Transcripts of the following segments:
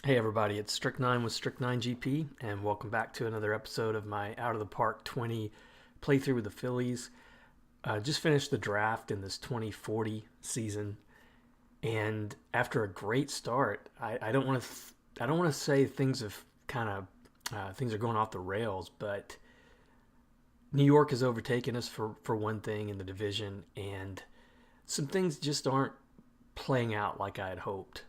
Hey everybody, it's Strict9 with Strict9 GP, and welcome back to another episode of my Out of the Park 20 playthrough with the Phillies. Just finished the draft in this 2040 season, and after a great start, I don't want to I don't want to say things have kind of things are going off the rails, but New York has overtaken us for one thing in the division, and some things just aren't playing out like I had hoped.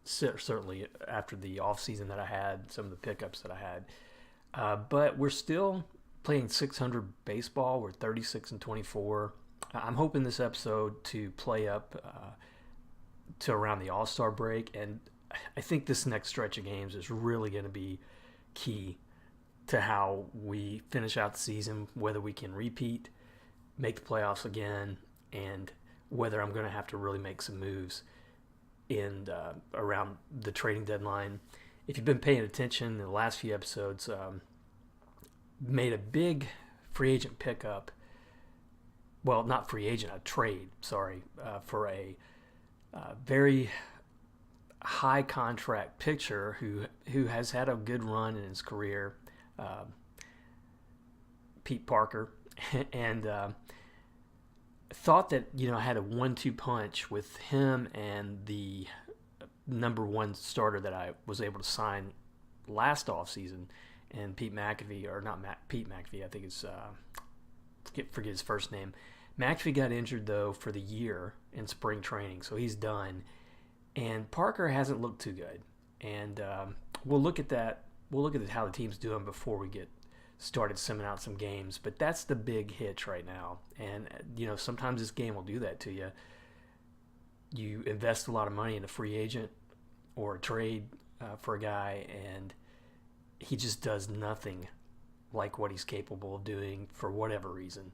Certainly after the offseason that I had, some of the pickups that I had. But we're still playing 600 baseball. We're 36 and 24. I'm hoping this episode to play up to around the All Star break. And I think this next stretch of games is really going to be key to how we finish out the season, whether we can repeat, make the playoffs again, and whether I'm going to have to really make some moves in around the trading deadline. If you've been paying attention in the last few episodes, made a big free agent pickup. Well, not free agent, a trade. Sorry, for a very high contract pitcher who has had a good run in his career, uh, Pete Parker, and thought that I had a 1-2 punch with him and the number one starter that I was able to sign last offseason, and Pete McAfee, or not Pete McAfee, I think it's forget his first name. McAfee got injured though for the year in spring training, so he's done. And Parker hasn't looked too good, and we'll look at that. We'll look at how the team's doing before we get started simming out some games. But that's the big hitch right now, and sometimes this game will do that to you. You invest a lot of money in a free agent or a trade for a guy, and he just does nothing like what he's capable of doing for whatever reason.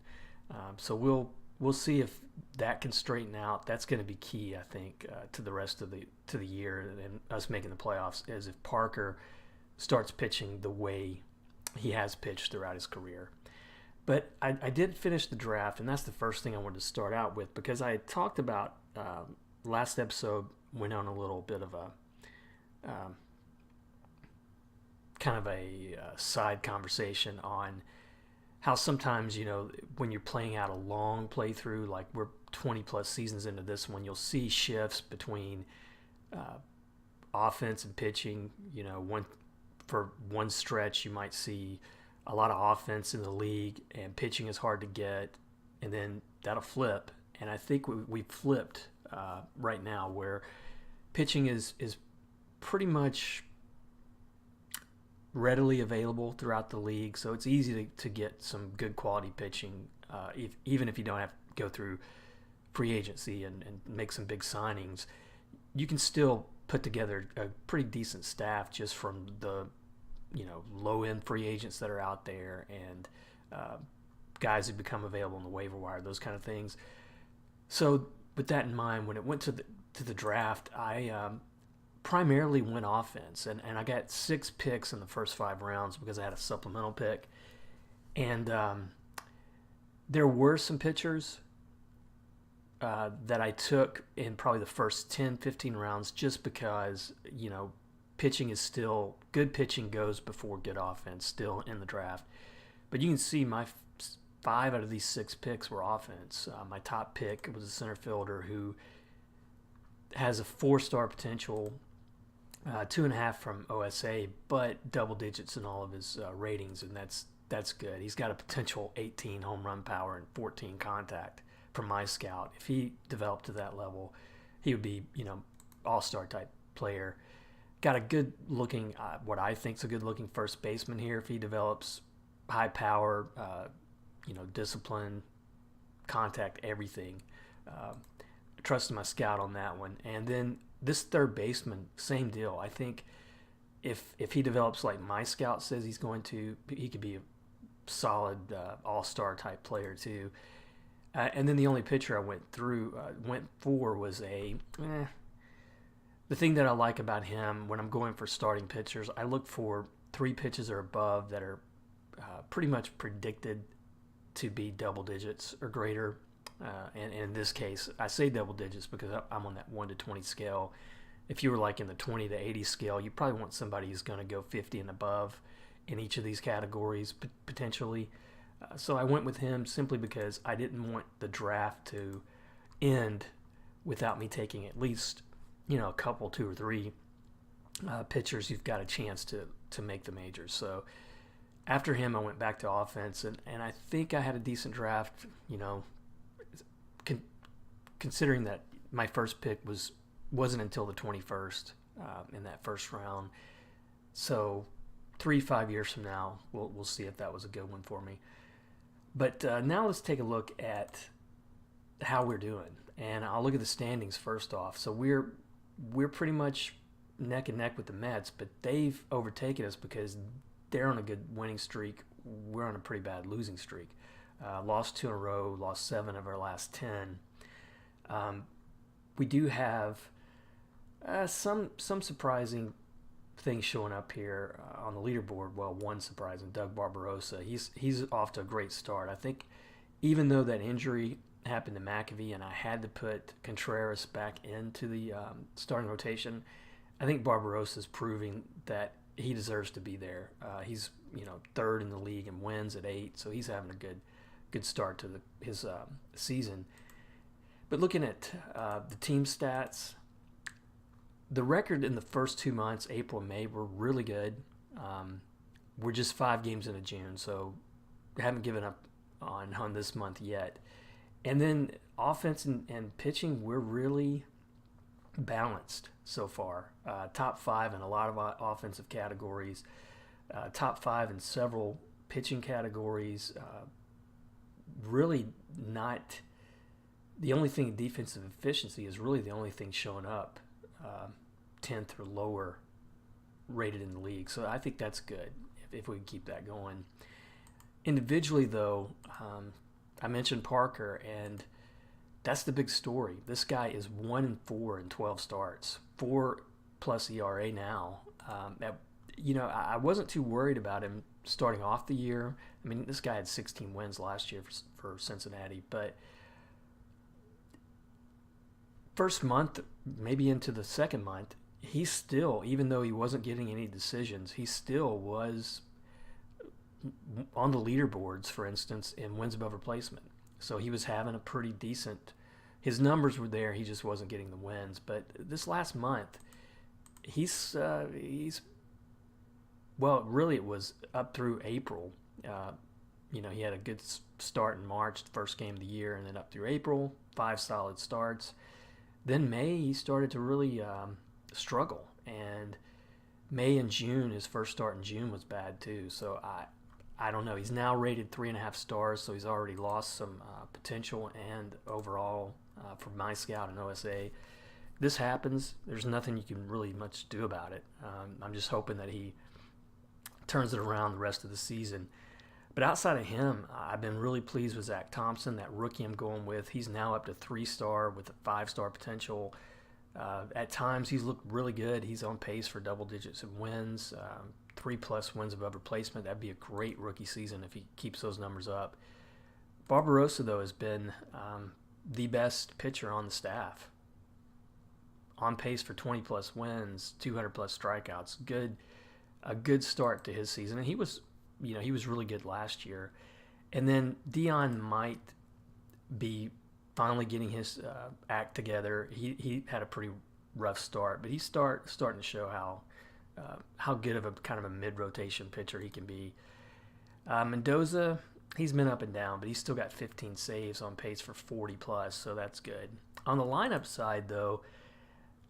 So we'll see if that can straighten out. That's going to be key, I think, to the rest of the year and us making the playoffs. As if Parker starts pitching the way he has pitched throughout his career. But I did finish the draft, and that's the first thing I wanted to start out with, because I had talked about last episode, went on a little bit of a kind of a side conversation on how sometimes, when you're playing out a long playthrough, like we're 20 plus seasons into this one, you'll see shifts between offense and pitching. For one stretch, you might see a lot of offense in the league and pitching is hard to get, and then that'll flip. And I think we've flipped right now, where pitching is pretty much readily available throughout the league, so it's easy to get some good quality pitching, even if you don't have to go through free agency and make some big signings. You can still put together a pretty decent staff just from the low end free agents that are out there, and guys who become available on the waiver wire, those kind of things. So with that in mind, when it went to the draft, I primarily went offense, and I got 6 picks in the first 5 rounds because I had a supplemental pick. And there were some pitchers that I took in probably the first 10, 15 rounds, just because, pitching is still, good pitching goes before good offense still in the draft. But you can see my 5 out of these 6 picks were offense. My top pick was a center fielder who has a 4-star potential, 2.5 from OSA, but double digits in all of his ratings, and that's good. He's got a potential 18 home run power and 14 contact from my scout. If he developed to that level, he would be, all-star type player. Got a good looking, what I think is a good looking first baseman here if he develops high power, discipline, contact, everything. Trusted my scout on that one. And then this third baseman, same deal. I think if he develops like my scout says he's going to, he could be a solid all-star type player too. And then the only pitcher I went for was the thing that I like about him when I'm going for starting pitchers, I look for 3 pitches or above that are pretty much predicted to be double digits or greater. And in this case, I say double digits because I'm on that 1 to 20 scale. if you were like in the 20 to 80 scale, you probably want somebody who's going to go 50 and above in each of these categories potentially. So I went with him simply because I didn't want the draft to end without me taking at least, a couple, two or three pitchers who've got a chance to make the majors. So after him, I went back to offense, and I think I had a decent draft, considering that my first pick wasn't until the 21st in that first round. So 3-5 years from now, we'll see if that was a good one for me. But now let's take a look at how we're doing, and I'll look at the standings first off. So we're pretty much neck and neck with the Mets, but they've overtaken us because they're on a good winning streak. We're on a pretty bad losing streak. Lost 2 in a row, lost 7 of our last 10. We do have some surprising things showing up here on the leaderboard. Well, one surprising, Doug Barbarossa. He's off to a great start. I think even though that injury happened to McAvee and I had to put Contreras back into the starting rotation, I think Barbarossa's proving that he deserves to be there. He's third in the league in wins at 8, so he's having a good start to his season. But looking at the team stats, the record in the first 2 months, April and May, were really good. We're just 5 games into June, so haven't given up on this month yet. And then offense and pitching, we're really balanced so far. Top 5 in a lot of offensive categories, top 5 in several pitching categories. Really not the only thing. Defensive efficiency is really the only thing showing up 10th or lower rated in the league. So I think that's good if we can keep that going. Individually, though, I mentioned Parker, and that's the big story. This guy is 1-4 in 12 starts, 4+ ERA now. I wasn't too worried about him starting off the year. I mean, this guy had 16 wins last year for Cincinnati, but first month, maybe into the second month, he still, even though he wasn't getting any decisions, he still was on the leaderboards, for instance, in wins above replacement. So he was having a pretty decent, his numbers were there, he just wasn't getting the wins. But this last month, he's well, really it was up through April. He had a good start in March, the first game of the year, and then up through April, 5 solid starts. Then May, he started to really struggle, and May and June, his first start in June was bad too. So I don't know. He's now rated 3.5 stars, so he's already lost some potential and overall from my scout and OSA. This happens. There's nothing you can really much do about it. I'm just hoping that he turns it around the rest of the season. But outside of him, I've been really pleased with Zach Thompson, that rookie I'm going with. He's now up to 3-star with a 5-star potential. At times, he's looked really good. He's on pace for double digits in wins, 3+ wins above replacement. That'd be a great rookie season if he keeps those numbers up. Barbarossa, though, has been the best pitcher on the staff. On pace for 20+ wins, 200+ strikeouts. A good start to his season, and he was really good last year. And then Dion might be finally getting his act together. He had a pretty rough start, but he's starting to show how good of a kind of a mid-rotation pitcher he can be. Mendoza, he's been up and down, but he's still got 15 saves, on pace for 40+, so that's good. On the lineup side, though,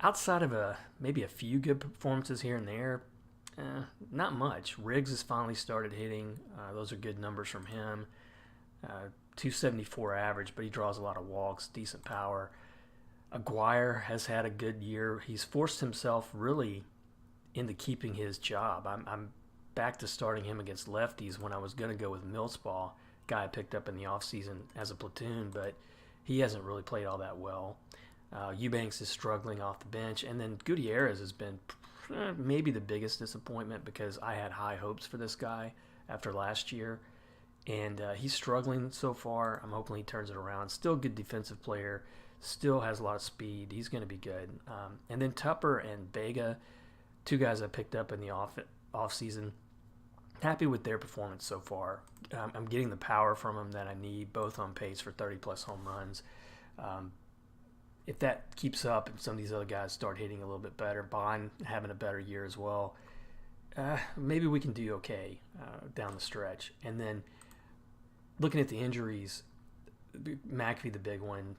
outside of maybe a few good performances here and there, not much. Riggs has finally started hitting. Those are good numbers from him. 274 average, but he draws a lot of walks, decent power. Aguirre has had a good year. He's forced himself really into keeping his job. I'm back to starting him against lefties when I was going to go with Millspaw, guy I picked up in the offseason as a platoon, but he hasn't really played all that well. Eubanks is struggling off the bench, and then Gutierrez has been maybe the biggest disappointment because I had high hopes for this guy after last year, and he's struggling so far. I'm hoping he turns it around. Still a good defensive player, Still has a lot of speed. He's going to be good. And then Tupper and Vega, two guys I picked up in the off season. Happy with their performance so far. I'm getting the power from them that I need, both on pace for 30-plus home runs. If that keeps up and some of these other guys start hitting a little bit better, Bond having a better year as well, maybe we can do okay down the stretch. And then looking at the injuries, McAfee, the big one,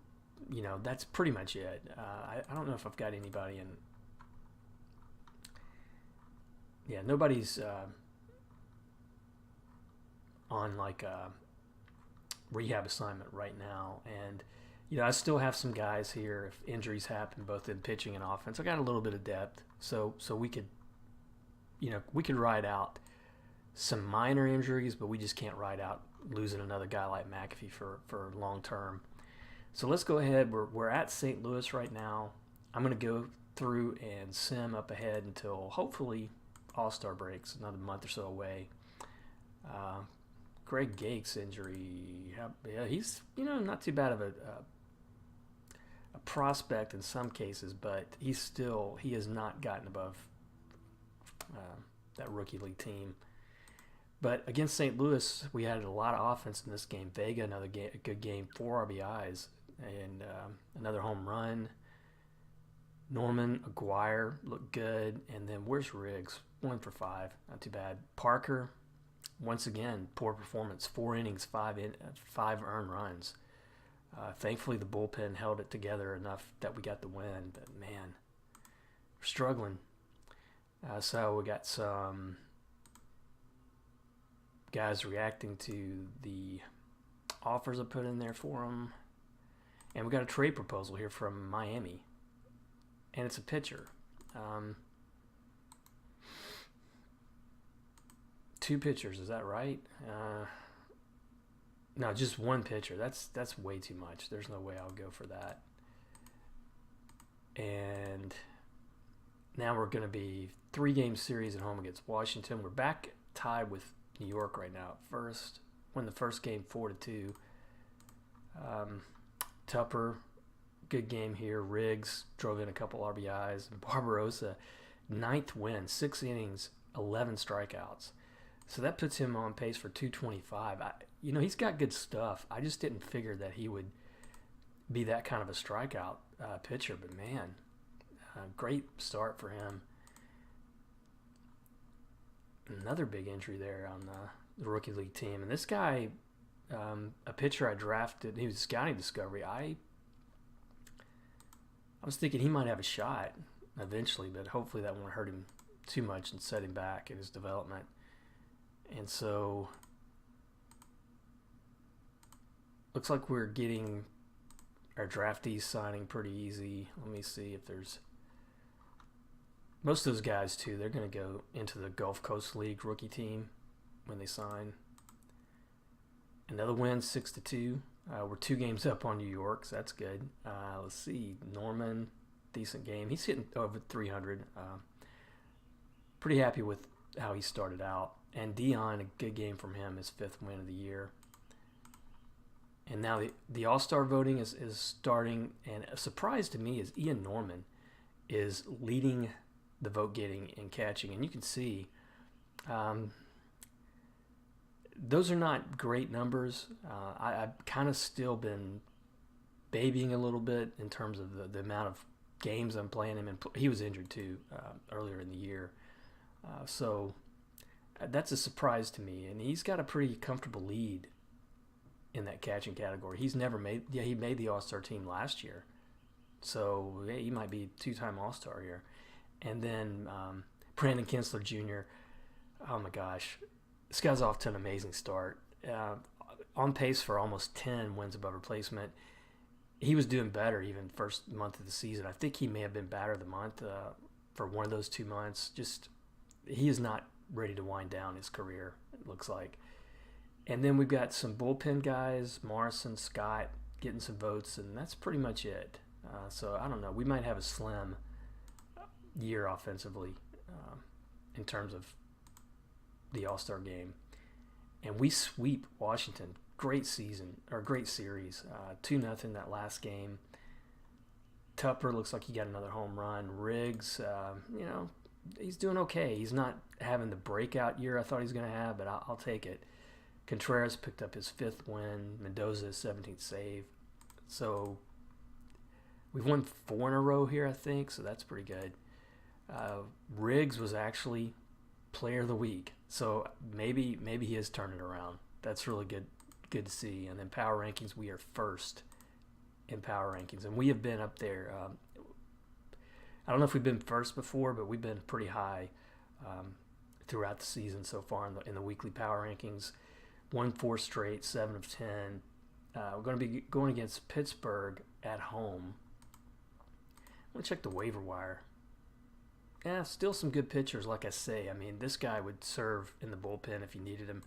that's pretty much it. I don't know if I've got anybody in. Yeah, nobody's on like a rehab assignment right now. And, I still have some guys here if injuries happen, both in pitching and offense. I got a little bit of depth, so we could, we could ride out some minor injuries, but we just can't ride out losing another guy like McAfee for long term. So let's go ahead. We're at St. Louis right now. I'm going to go through and sim up ahead until hopefully All-Star breaks, another month or so away. Greg Gake's injury, yeah, he's not too bad of a prospect in some cases, but he has not gotten above that rookie league team. But against St. Louis, we had a lot of offense in this game. Vega, another good game, 4 RBIs, and another home run. Norman, Aguirre looked good, and then where's Riggs? 1 for 5, not too bad. Parker, once again, poor performance. 4 innings, 5 earned runs. Thankfully, the bullpen held it together enough that we got the win. But man, we're struggling. So we got some guys reacting to the offers I put in there for them, and we got a trade proposal here from Miami, and it's a pitcher. 2 pitchers, is that right? No, just 1 pitcher. That's way too much. There's no way I'll go for that. And now we're going to be 3-game series at home against Washington. We're back tied with New York right now at first. Won the first game 4-2. Tupper, good game here. Riggs drove in a couple RBIs. Barbarossa, 9th win, 6 innings, 11 strikeouts. So that puts him on pace for 225. He's got good stuff. I just didn't figure that he would be that kind of a strikeout pitcher. But man, great start for him. Another big injury there on the rookie league team. And this guy, a pitcher I drafted, he was a scouting discovery. I was thinking he might have a shot eventually, but hopefully that won't hurt him too much and set him back in his development. And so, looks like we're getting our draftees signing pretty easy. Let me see if there's... Most of those guys, too, they're going to go into the Gulf Coast League rookie team when they sign. Another win, 6-2. We're 2 games up on New York, so that's good. Let's see. Norman, decent game. He's hitting over 300. Pretty happy with how he started out. And Dion, a good game from him, his 5th win of the year. And now the All-Star voting is starting, and a surprise to me is Ian Norman is leading the vote getting and catching. And you can see those are not great numbers. I've kind of still been babying a little bit in terms of the amount of games I'm playing him in. He was injured too earlier in the year. So that's a surprise to me. And he's got a pretty comfortable lead in that catching category. He made the All-Star team last year. So yeah, he might be 2-time All-Star here. And then Brandon Kinsler Jr., oh my gosh, this guy's off to an amazing start. On pace for almost 10 wins above replacement. He was doing better even first month of the season. I think he may have been batter of the month for one of those 2 months. Just, he is not ready to wind down his career, it looks like. And then we've got some bullpen guys, Morrison, Scott, getting some votes, and that's pretty much it. So I don't know. We might have a slim year offensively in terms of the All-Star game. And we sweep Washington. Great season, or great series. 2-0 that last game. Tupper looks like he got another home run. Riggs, he's doing okay. He's not having the breakout year I thought he was going to have, but I'll take it. Contreras picked up his 5th win. Mendoza's 17th save. So we've won 4 in a row here, I think, so that's pretty good. Riggs was actually player of the week, so maybe he is turning around. That's really good to see. And then power rankings, we are first in power rankings, and we have been up there. I don't know if we've been first before, but we've been pretty high throughout the season so far in the weekly power rankings. Won 4 straight, 7 of 10. We're going to be going against Pittsburgh at home. I'm going to check the waiver wire. Yeah, still some good pitchers, like I say. I mean, this guy would serve in the bullpen if you needed him.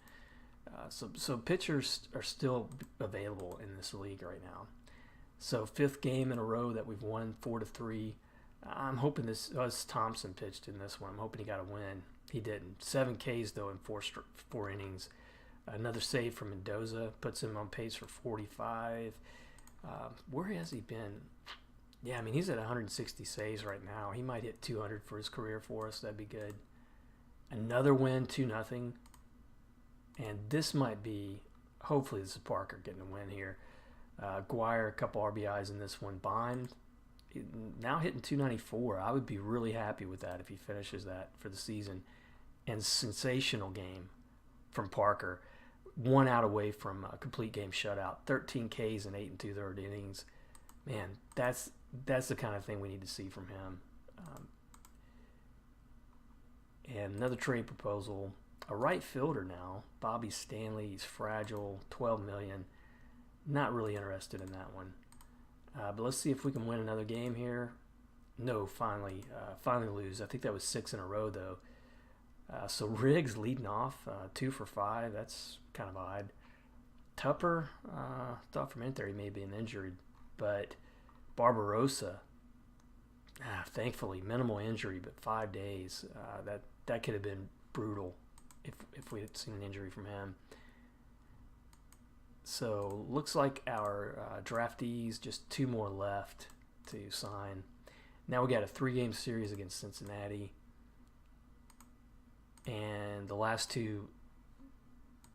So pitchers are still available in this league right now. So 5th game in a row that we've won 4-3. I'm hoping this Thompson pitched in this one. I'm hoping he got a win. He didn't. 7 Ks though in 4 innings. Another save from Mendoza puts him on pace for 45. Where has he been? Yeah, I mean, he's at 160 saves right now. He might hit 200 for his career for us. That'd be good. Another win, 2-0. And this might be, hopefully this is Parker getting a win here. Guire, a couple RBIs in this one. Bond, now hitting 294. I would be really happy with that if he finishes that for the season. And sensational game from Parker. 1 out away from a complete game shutout. 13 Ks in 8 2/3 innings. Man, that's the kind of thing we need to see from him. And another trade proposal. A right fielder now. Bobby Stanley. He's fragile. $12 million. Not really interested in that one. But let's see if we can win another game here. No, finally lose. I think that was 6 in a row, though. So Riggs leading off, 2 for 5. That's kind of odd. Tupper, thought from in there he may be an injury, but Barbarossa, thankfully minimal injury, but 5 days. That could have been brutal if we had seen an injury from him. So looks like our draftees, just 2 more left to sign. Now we got a 3-game series against Cincinnati. And the last two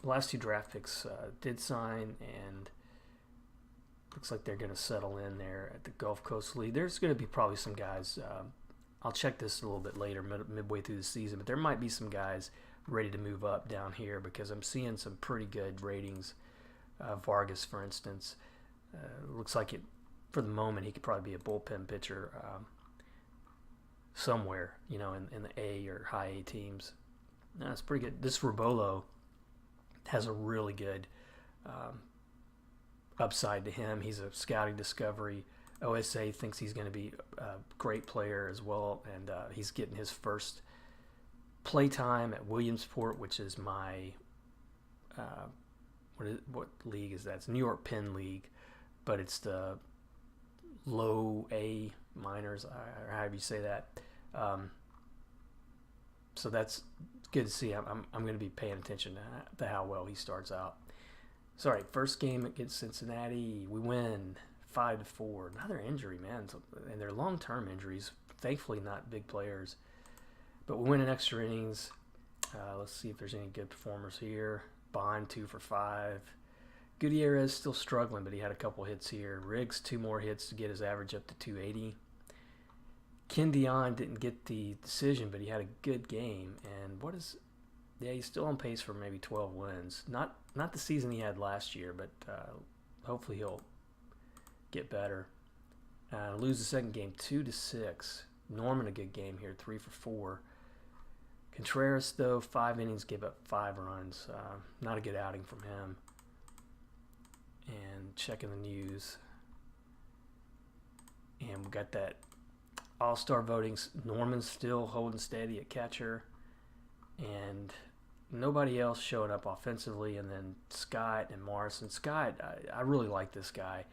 draft picks did sign, and looks like they're going to settle in there at the Gulf Coast League. There's going to be probably some guys. I'll check this a little bit later, midway through the season, but there might be some guys ready to move up down here because I'm seeing some pretty good ratings. Vargas, for instance, looks like for the moment he could probably be a bullpen pitcher somewhere, in the A or high A teams. No, it's pretty good. This Robolo has a really good upside to him. He's a scouting discovery. OSA thinks he's going to be a great player as well, and he's getting his first play time at Williamsport, which is my what league is that? It's New York Penn League, but it's the low A minors, or however you say that. So that's good to see. I'm going to be paying attention to how well he starts out. So, all right, first game against Cincinnati, we win 5-4. Another injury, man, and they're long-term injuries. Thankfully, not big players, but we win in extra innings. Let's see if there's any good performers here. Bond 2 for 5. Gutierrez still struggling, but he had a couple hits here. Riggs 2 more hits to get his average up to 280. Ken Dion didn't get the decision, but he had a good game. And he's still on pace for maybe 12 wins. Not the season he had last year, but hopefully he'll get better. Lose the second game 2-6. Norman a good game here, 3 for 4. Contreras, though, 5 innings, gave up 5 runs. Not a good outing from him. And checking the news. And we got that All-Star voting. Norman's still holding steady at catcher. And nobody else showing up offensively. And then Scott and Morrison. Scott, I really like this guy.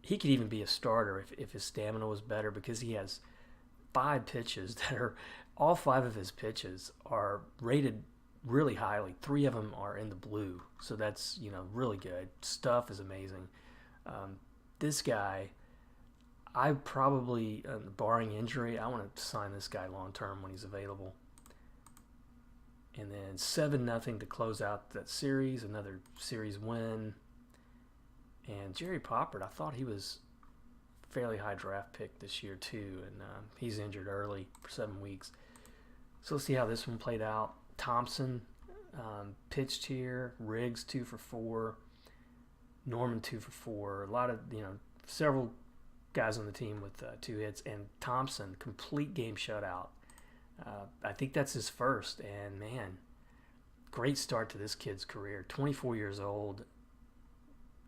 He could even be a starter if his stamina was better, because he has 5 pitches that are, all 5 of his pitches are rated really highly. 3 of them are in the blue, so that's really good. Stuff is amazing. This guy, I probably, barring injury, I want to sign this guy long term when he's available. And then 7-0 to close out that series, another series win. And Jerry Poppert, I thought he was fairly high draft pick this year too, and he's injured early for 7 weeks. So let's see how this one played out. Thompson pitched here. Riggs 2 for 4. Norman 2 for 4. A lot of, several guys on the team with 2 hits. And Thompson, complete game shutout. I think that's his first. And man, great start to this kid's career. 24 years old.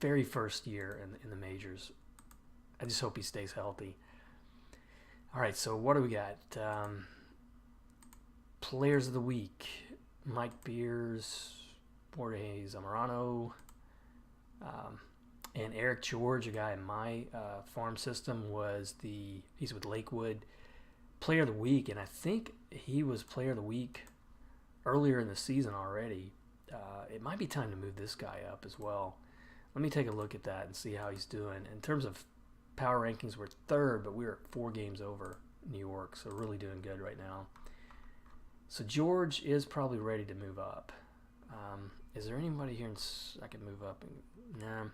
Very first year in the majors. I just hope he stays healthy. All right, so what do we got? Players of the week. Mike Beers, Borges Zamorano, and Eric George, a guy in my farm system, he's with Lakewood. Player of the week, and I think he was player of the week earlier in the season already. It might be time to move this guy up as well. Let me take a look at that and see how he's doing. In terms of power rankings, we're third, but we're 4 games over New York, so really doing good right now. So George is probably ready to move up. Is there anybody here I can move up? Nah,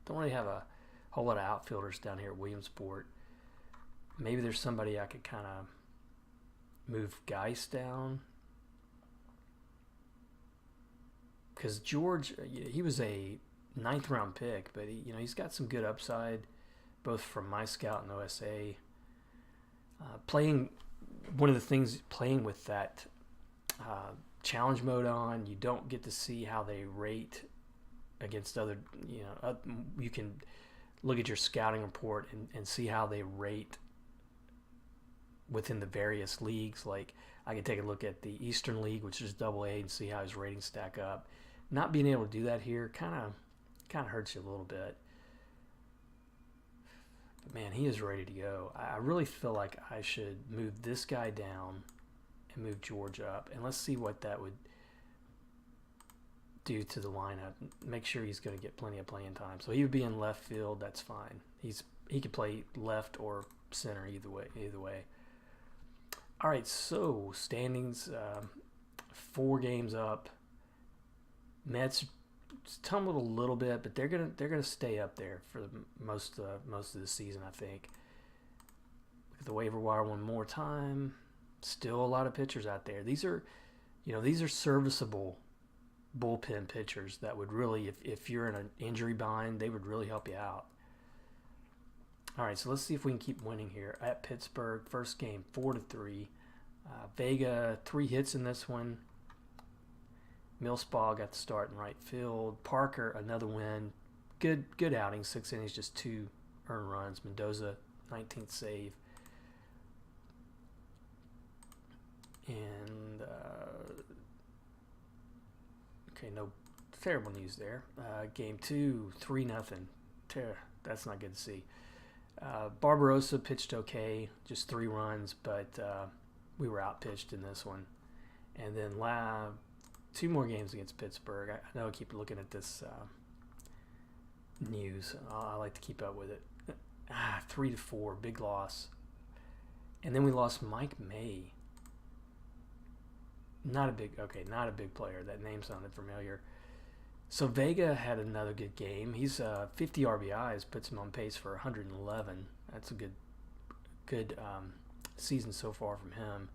don't really have a whole lot of outfielders down here at Williamsport. Maybe there's somebody I could kind of move Geist down. Because George, he was a 9th round pick, but he's got some good upside, both from my scout and OSA. One of the things playing with that challenge mode on, you don't get to see how they rate against other. You can look at your scouting report and see how they rate within the various leagues. Like I can take a look at the Eastern League, which is AA, and see how his ratings stack up. Not being able to do that here kind of hurts you a little bit. But man, he is ready to go. I really feel like I should move this guy down and move George up, and let's see what that would do to the lineup. Make sure he's going to get plenty of playing time. So he would be in left field. That's fine. He could play left or center either way. All right, so standings, 4 games up. Mets tumbled a little bit, but they're gonna stay up there for most of the season, I think. Look at the waiver wire one more time. Still a lot of pitchers out there. These are serviceable bullpen pitchers that would really, if you're in an injury bind, they would really help you out. All right, so let's see if we can keep winning here at Pittsburgh. First game, 4-3. Vega 3 hits in this one. Millspaw got the start in right field. Parker, another win. Good outing. 6 innings, just 2 earned runs. Mendoza, 19th save. And, no terrible news there. Game 2, 3-0. That's not good to see. Barbarossa pitched okay, just 3 runs, but we were outpitched in this one. And then 2 more games against Pittsburgh. I know I keep looking at this news. I like to keep up with it. 3-4, big loss. And then we lost Mike May. Not a big player. That name sounded familiar. So Vega had another good game. He's 50 RBIs, puts him on pace for 111. That's a good season so far from him.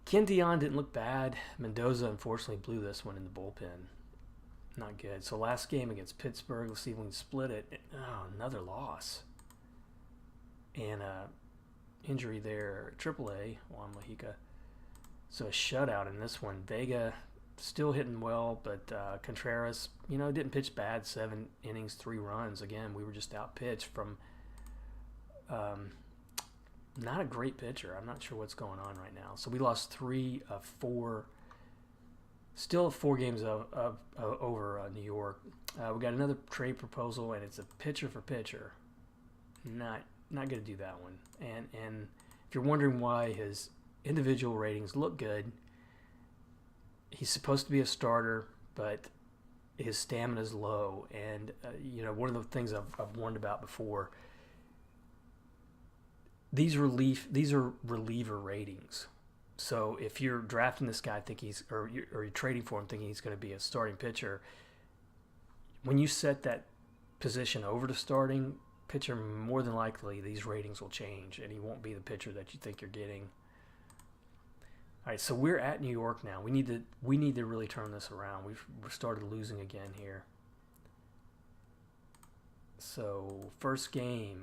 Ken Dion didn't look bad. Mendoza unfortunately blew this one in the bullpen. Not good. So last game against Pittsburgh, let's see if we can split it. Oh, another loss. And injury there, AAA, Juan Mojica. So a shutout in this one. Vega still hitting well, but Contreras, didn't pitch bad. 7 innings, 3 runs. Again, we were just outpitched from not a great pitcher. I'm not sure what's going on right now. So we lost 3 of 4. Still 4 games over New York. We got another trade proposal, and it's a pitcher for pitcher. Not going to do that one. And if you're wondering why his individual ratings look good, he's supposed to be a starter, but his stamina is low. And one of the things I've warned about before, these are reliever ratings. So if you're drafting this guy, think he's or you're trading for him thinking he's going to be a starting pitcher, when you set that position over to starting pitcher, more than likely these ratings will change and he won't be the pitcher that you think you're getting. All right, so we're at New York now. We need to really turn this around. We've started losing again here. So first game,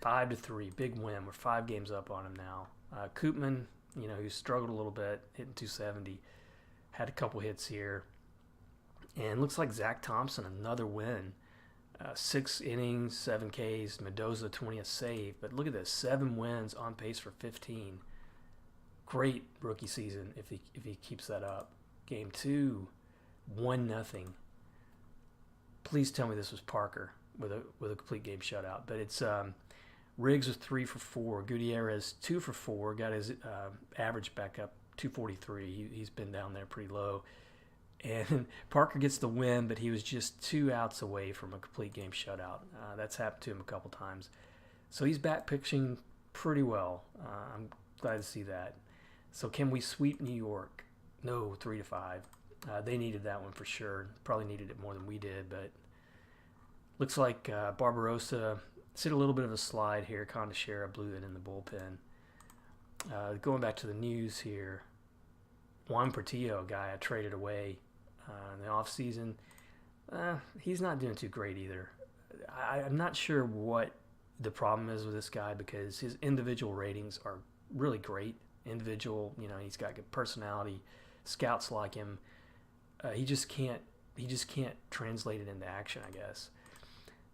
5-3, big win. We're 5 games up on him now. Koopman, who struggled a little bit, hitting 270, had a couple hits here. And looks like Zach Thompson, another win. 6 innings, 7 Ks, Mendoza 20th save. But look at this, 7 wins, on pace for 15. Great rookie season if he keeps that up. Game 2, 1-0. Please tell me this was Parker with a complete game shutout. But it's Riggs was 3 for 4. Gutierrez 2 for 4. Got his average back up 243. He's been down there pretty low. And Parker gets the win, but he was just 2 outs away from a complete game shutout. That's happened to him a couple times. So he's back pitching pretty well. I'm glad to see that. So can we sweep New York? No, 3-5. They needed that one for sure. Probably needed it more than we did, but looks like Barbarossa hit a little bit of a slide here. Condeshera blew it in the bullpen. Going back to the news here, Juan Portillo, a guy I traded away in the offseason, he's not doing too great either. I'm not sure what the problem is with this guy because his individual ratings are really great. Individual, he's got good personality. Scouts like him. He just can't translate it into action, I guess.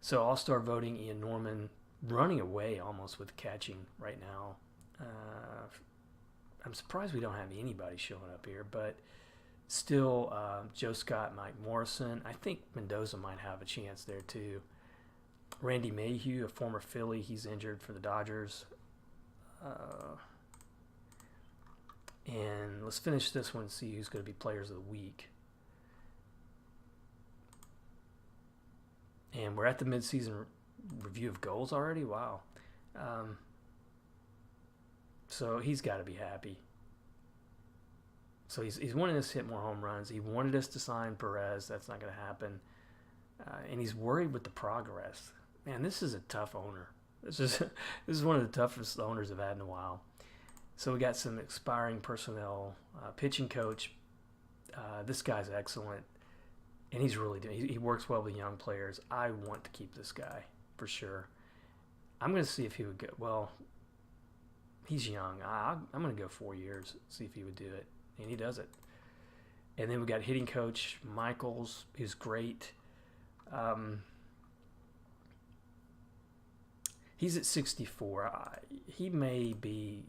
So All-Star voting, Ian Norman running away almost with catching right now. I'm surprised we don't have anybody showing up here, but still, Joe Scott, Mike Morrison. I think Mendoza might have a chance there too. Randy Mayhew, a former Philly, he's injured for the Dodgers. And let's finish this one and see who's going to be players of the week. And we're at the midseason review of goals already. Wow. So he's got to be happy. So he's wanting us to hit more home runs. He wanted us to sign Perez. That's not going to happen. And he's worried with the progress. Man, this is a tough owner. This is one of the toughest owners I've had in a while. So we got some expiring personnel. Pitching coach. This guy's excellent. And he's really doing. He works well with young players. I want to keep this guy for sure. I'm going to see if he would go. Well, he's young. I'm going to go 4 years, see if he would do it. And he does it. And then we got hitting coach Michaels, who's great. He's at 64. He may be,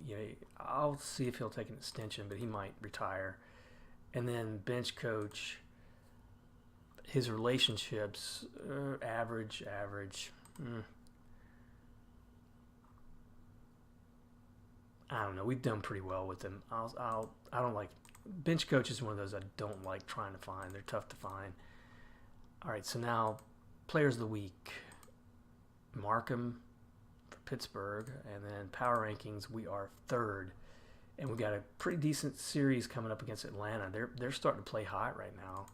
I'll see if he'll take an extension, but he might retire. And then bench coach, his relationships, average. I don't know. We've done pretty well with them. I don't like bench coach is one of those I don't like trying to find. They're tough to find. All right, so now players of the week. Markham for Pittsburgh, and then power rankings we are 3rd, and we got a pretty decent series coming up against Atlanta. They're starting to play hot right now,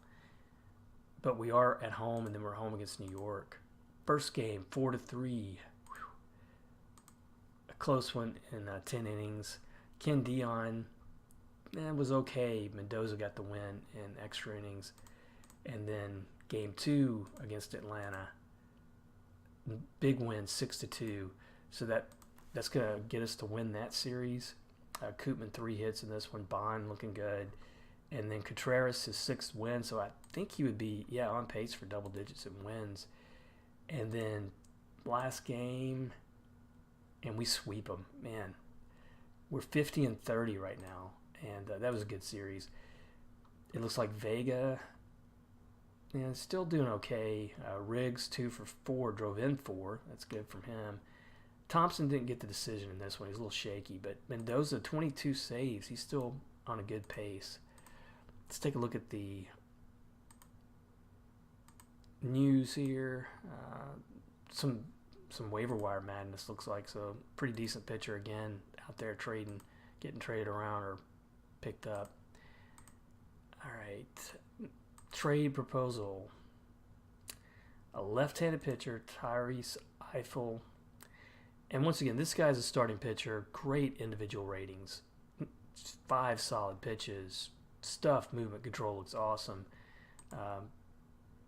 but we are at home, and then we're home against New York. First game 4-3. Close one in 10 innings. Ken Dion was okay. Mendoza got the win in extra innings. And then game 2 against Atlanta, big win 6-2. So that's going to get us to win that series. Koopman 3 hits in this one. Bond looking good. And then Contreras his 6th win. So I think he would be on pace for double digits in wins. And then last game, and we sweep them. Man, we're 50-30 right now, and that was a good series. It looks like Vega, still doing okay. Riggs 2 for 4, drove in 4. That's good from him. Thompson didn't get the decision in this one. He's a little shaky, but Mendoza 22 saves. He's still on a good pace. Let's take a look at the news here. Some some waiver wire madness, looks like. So pretty decent pitcher again out there getting traded around or picked up. All right, trade proposal. A left-handed pitcher, Tyrese Eiffel. And once again, this guy's a starting pitcher. Great individual ratings. 5 solid pitches. Stuff, movement, control looks awesome.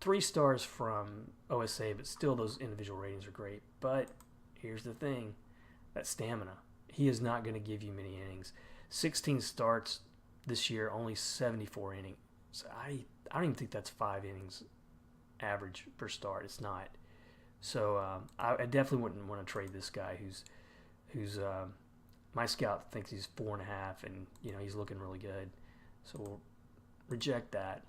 3 stars from OSA, but still those individual ratings are great. But here's the thing, that stamina. He is not going to give you many innings. 16 starts this year, only 74 innings. So I don't even think that's 5 innings average per start. It's not. So I definitely wouldn't want to trade this guy who's my scout thinks he's 4.5, and he's looking really good. So we'll reject that.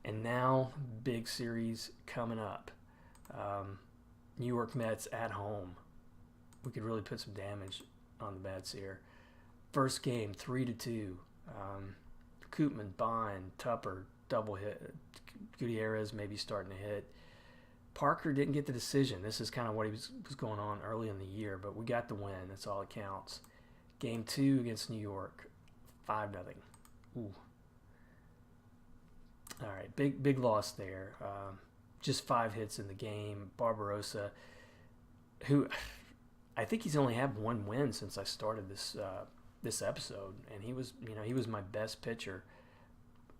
And now, big series coming up. New York Mets at home. We could really put some damage on the Mets here. First game, 3-2. Koopman, Bond, Tupper, double hit. Gutierrez maybe starting to hit. Parker didn't get the decision. This is kind of what was going on early in the year, but we got the win. That's all that counts. Game 2 against New York, 5-0. Ooh. All right, big loss there. Just 5 hits in the game. Barbarossa, who I think he's only had 1 win since I started this episode, and he was my best pitcher.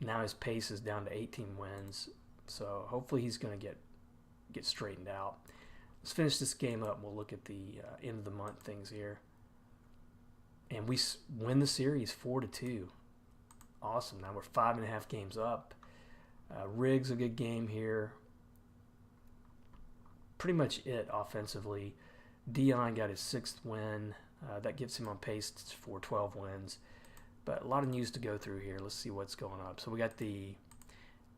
Now his pace is down to 18 wins, so hopefully he's going to get straightened out. Let's finish this game up, and we'll look at the end of the month things here. And we win the series 4-2. Awesome. Now we're 5.5 games up. Riggs, a good game here. Pretty much it offensively. Dion got his 6th win. That gets him on pace for 12 wins. But a lot of news to go through here. Let's see what's going up. So we got the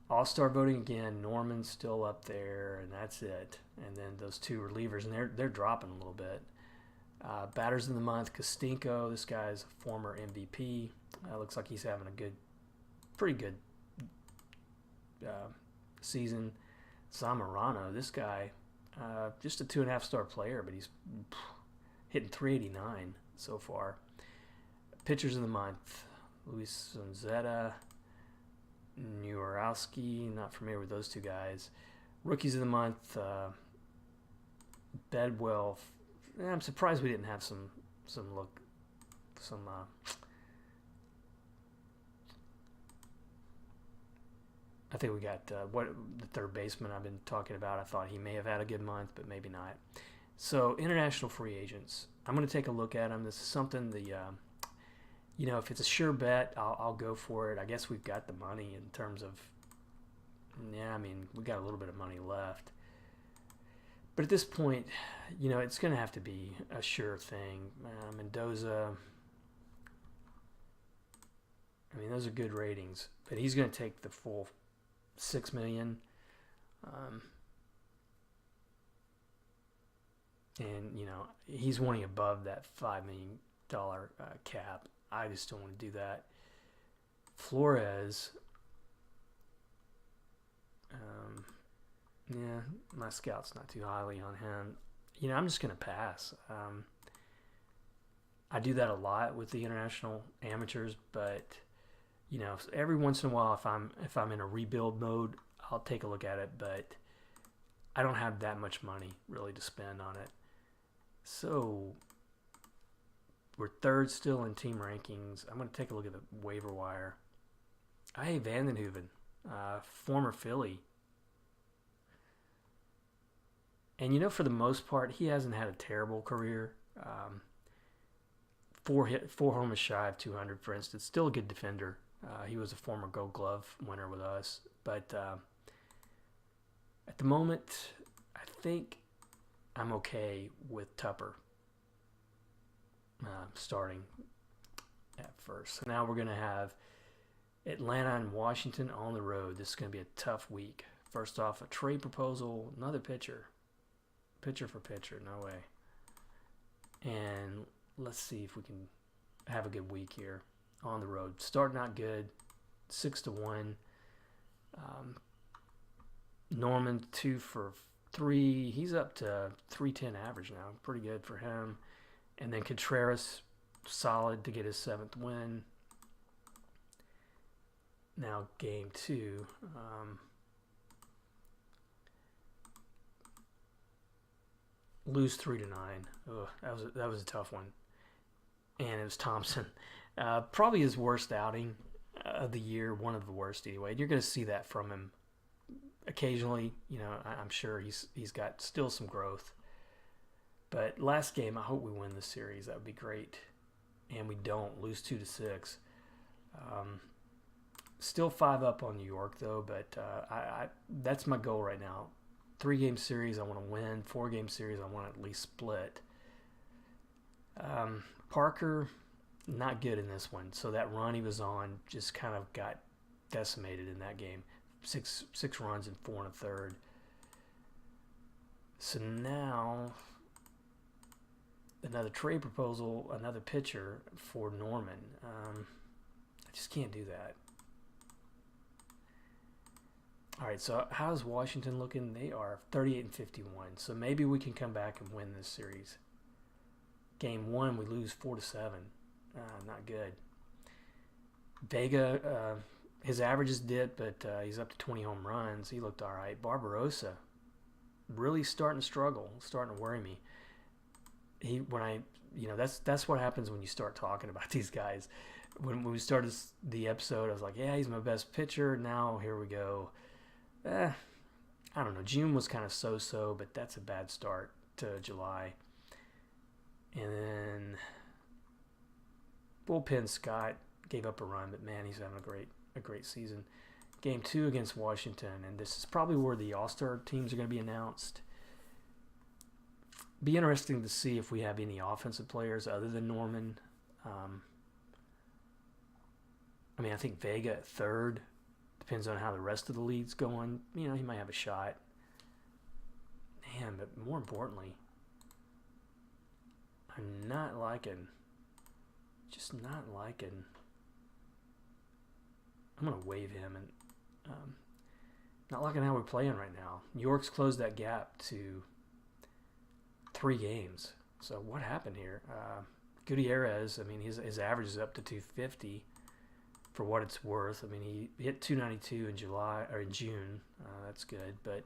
All-Star voting again. Norman's still up there, and that's it. And then those 2 relievers, and they're dropping a little bit. Batters of the month, Kostinko. This guy's a former MVP. Looks like he's having a pretty good season. Zamorano, this guy, just a 2.5-star player, but he's hitting 389 so far. Pitchers of the month, Luis Sonzetta, Nurowski, not familiar with those 2 guys. Rookies of the month, Bedwell. I'm surprised we didn't have some I think we got the third baseman I've been talking about. I thought he may have had a good month, but maybe not. So international free agents, I'm going to take a look at them. This is something if it's a sure bet, I'll go for it. I guess we've got the money in terms of, we got a little bit of money left. But at this point, it's going to have to be a sure thing. Mendoza, those are good ratings, but he's going to take the full $6 million. And, he's wanting above that $5 million cap. I just don't want to do that. Flores, my scout's not too highly on him. I'm just going to pass. I do that a lot with the international amateurs, but every once in a while, if I'm in a rebuild mode, I'll take a look at it, but I don't have that much money really to spend on it. So we're 3rd still in team rankings. I'm going to take a look at the waiver wire. Hey, Vandenhoeven, former Philly. And for the most part, he hasn't had a terrible career. 4 homers shy of 200, for instance. Still a good defender. He was a former Gold Glove winner with us. But at the moment, I think I'm okay with Tupper starting at first. So now we're going to have Atlanta and Washington on the road. This is going to be a tough week. First off, a trade proposal, another pitcher. Pitcher for pitcher, no way. And let's see if we can have a good week here on the road. Start not good, 6-1. Norman 2 for He's up to 310 average now. Pretty good for him. And then Contreras, solid to get his 7th win. Now game 2. Lose 3-9. Ugh, that was a tough one. And it was Thompson. Probably his worst outing of the year, one of the worst anyway. You're going to see that from him occasionally. I'm sure he's got still some growth. But last game, I hope we win this series. That would be great. And we don't. Lose 2-6. Still 5 up on New York, though. But that's my goal right now. 3-game series, I want to win. 4-game series, I want to at least split. Parker, not good in this one. So that run he was on just kind of got decimated in that game. Six runs and 4 1/3. So now another trade proposal, another pitcher for Norman. I just can't do that. All right, so how's Washington looking? They are 38-51. So maybe we can come back and win this series. Game 1, we lose 4-7. Not good. Vega, his averages dipped, but he's up to 20 home runs. He looked all right. Barbarossa, really starting to struggle, starting to worry me. That's what happens when you start talking about these guys. When we started the episode, I was like, yeah, he's my best pitcher. Now here we go. I don't know. June was kind of so-so, but that's a bad start to July. And then bullpen Scott gave up a run, but man, he's having a great season. Game 2 against Washington, and this is probably where the All-Star teams are going to be announced. Be interesting to see if we have any offensive players other than Norman. I think Vega at 3rd. Depends on how the rest of the league's going. He might have a shot. Man, but more importantly, I'm not liking. I'm going to waive him. And not liking how we're playing right now. New York's closed that gap to 3 games. So what happened here? Gutierrez, his average is up to 250 for what it's worth. He hit 292 in June. That's good. But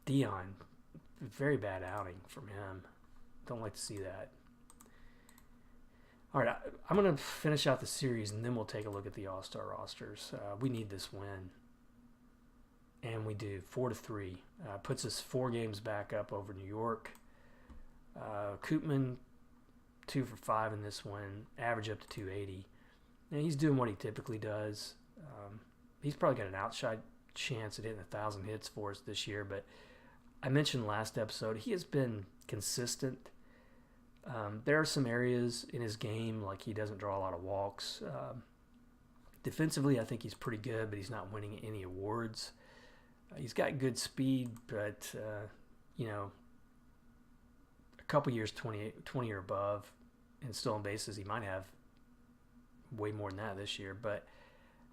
Dion, very bad outing from him. Don't like to see that. All right, I'm going to finish out the series, and then we'll take a look at the All-Star rosters. We need this win. And we do. 4-3. Puts us 4 games back up over New York. Koopman, 2 for 5 in this one. Average up to 280. And he's doing what he typically does. He's probably got an outside chance at hitting 1,000 hits for us this year. But I mentioned last episode, he has been consistent. There are some areas in his game, like he doesn't draw a lot of walks. Defensively, I think he's pretty good, but he's not winning any awards. He's got good speed, but, a couple years 20 or above and stolen bases, he might have way more than that this year, but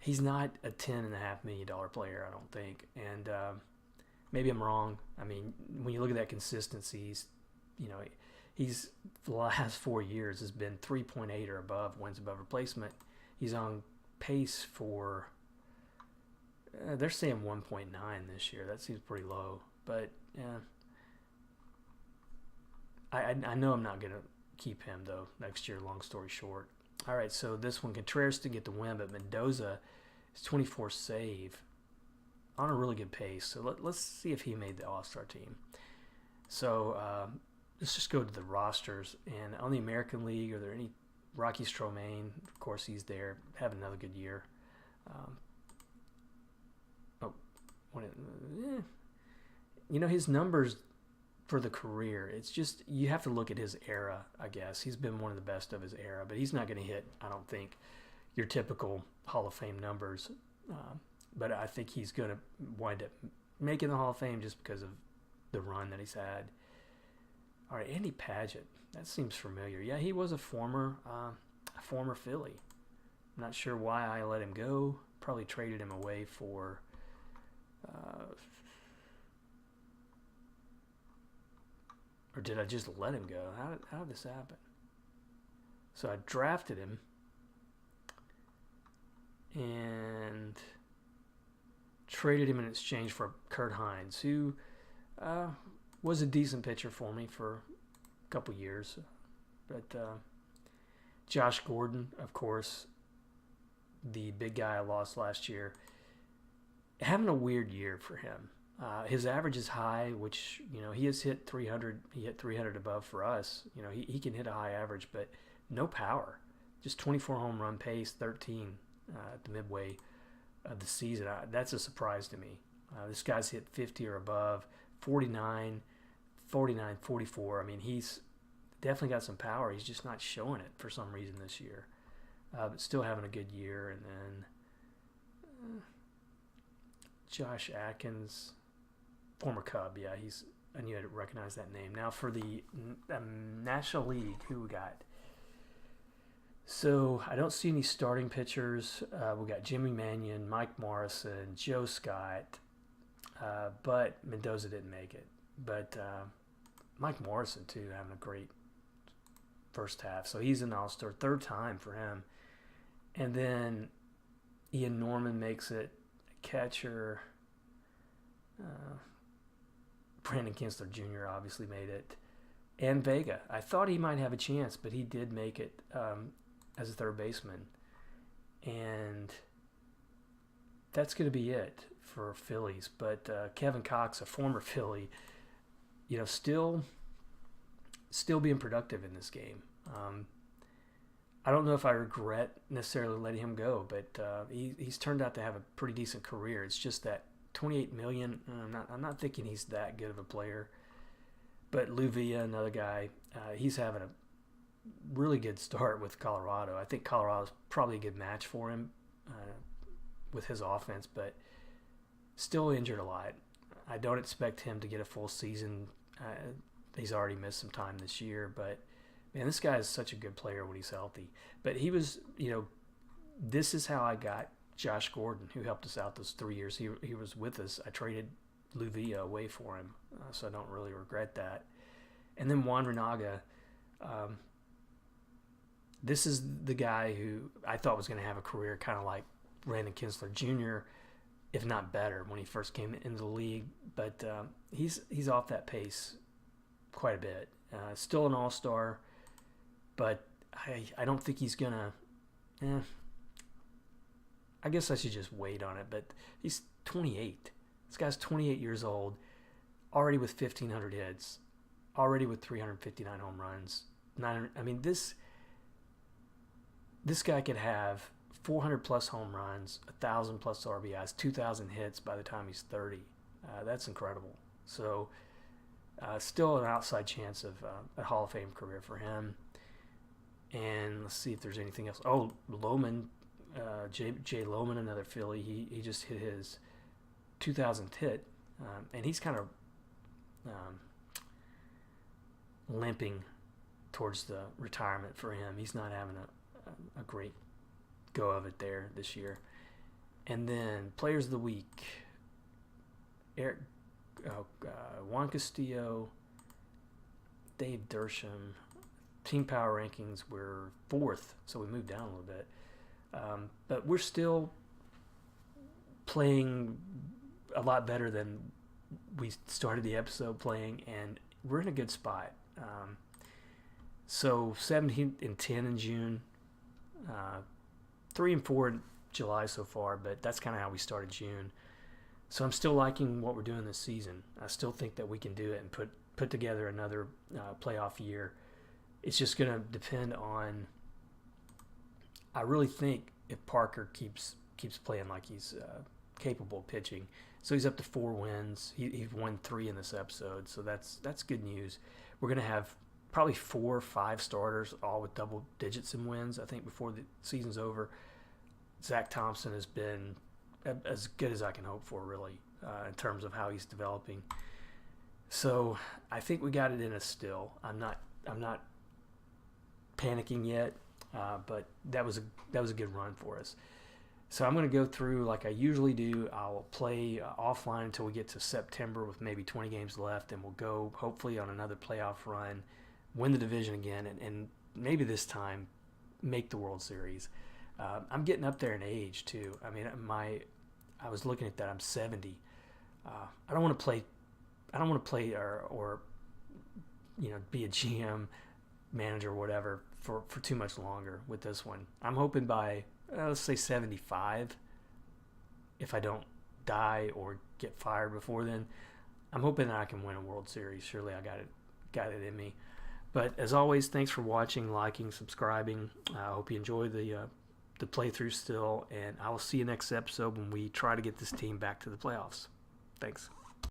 he's not a $10.5 million player, I don't think. And maybe I'm wrong. When you look at that consistency, he's the last 4 years has been 3.8 or above wins above replacement. He's on pace for they're saying 1.9 this year. That seems pretty low, but yeah. I know I'm not going to keep him, though, next year, long story short. All right, so this one, Contreras to get the win, but Mendoza is 24 save on a really good pace. So let's see if he made the All-Star team. So let's just go to the rosters. And on the American League, are there any? Rocky Stromain, of course, he's there. Have another good year. His numbers for the career, it's just you have to look at his era, I guess. He's been one of the best of his era, but he's not going to hit, I don't think, your typical Hall of Fame numbers. But I think he's going to wind up making the Hall of Fame just because of the run that he's had. All right, Andy Padgett. That seems familiar. Yeah, he was a former Philly. I'm not sure why I let him go. Probably traded him away for Or did I just let him go? How did this happen? So I drafted him and traded him in exchange for Kurt Hines, who was a decent pitcher for me for a couple years. But Josh Gordon, of course, the big guy I lost last year, having a weird year for him. His average is high, which, he has hit 300. He hit 300 above for us. He can hit a high average, but no power. Just 24 home run pace, 13 at the midway of the season. That's a surprise to me. This guy's hit 50 or above, 49, 44. I mean, he's definitely got some power. He's just not showing it for some reason this year. But still having a good year. And then Josh Atkins, former Cub. Yeah, I knew I'd recognize that name. Now for the National League, who we got? So I don't see any starting pitchers. We got Jimmy Mannion, Mike Morrison, Joe Scott, but Mendoza didn't make it. But Mike Morrison, too, having a great first half. So he's an all-star, third time for him. And then Ian Norman makes it, catcher. Brandon Kinsler Jr. obviously made it. And Vega. I thought he might have a chance, but he did make it as a third baseman. And that's going to be it for Phillies. But Kevin Cox, a former Philly, still being productive in this game. I don't know if I regret necessarily letting him go, but he's turned out to have a pretty decent career. It's just that $28 million. I'm not thinking he's that good of a player. But Lou Villa, another guy, he's having a really good start with Colorado. I think Colorado's probably a good match for him with his offense, but still injured a lot. I don't expect him to get a full season. He's already missed some time this year, but man, this guy is such a good player when he's healthy. But he was, this is how I got Josh Gordon, who helped us out those 3 years. He was with us. I traded Lou Villa away for him, so I don't really regret that. And then Juan Renaga, this is the guy who I thought was going to have a career kind of like Brandon Kinsler Jr., if not better, when he first came into the league. But he's off that pace quite a bit. Still an all-star, but I don't think he's going to... I guess I should just wait on it, but he's 28. This guy's 28 years old, already with 1,500 hits, already with 359 home runs. This guy could have 400-plus home runs, 1,000-plus RBIs, 2,000 hits by the time he's 30. That's incredible. So still an outside chance of a Hall of Fame career for him. And let's see if there's anything else. Oh, Lohman. Jay Lohman, another Philly, he just hit his 2000th hit, and he's kind of limping towards the retirement for him. He's not having a great go of it there this year. And then Players of the Week, Juan Castillo, Dave Dersham. Team power rankings, we're 4th, so we moved down a little bit. But we're still playing a lot better than we started the episode playing, and we're in a good spot. So 17-10 in June, 3-4 in July so far, but that's kind of how we started June. So I'm still liking what we're doing this season. I still think that we can do it and put together another playoff year. It's just going to depend on... I really think if Parker keeps playing like he's capable of pitching, so he's up to 4 wins. He's won 3 in this episode, so that's good news. We're gonna have probably 4 or 5 starters, all with double digits in wins. I think before the season's over, Zach Thompson has been as good as I can hope for, really, in terms of how he's developing. So I think we got it in us still. I'm not panicking yet. But that was a good run for us. So I'm going to go through like I usually do. I'll play offline until we get to September with maybe 20 games left, and we'll go hopefully on another playoff run, win the division again, and maybe this time make the World Series. I'm getting up there in age too. I mean, I was looking at that. I'm 70. I don't want to play. I don't want to play or be a GM, manager, or whatever for too much longer with this one. I'm hoping by let's say 75, if I don't die or get fired before then, I'm hoping that I can win a World Series. Surely I got it in me. But as always, thanks for watching, liking, subscribing. I hope you enjoy the playthrough still, and I will see you next episode when we try to get this team back to the playoffs. Thanks.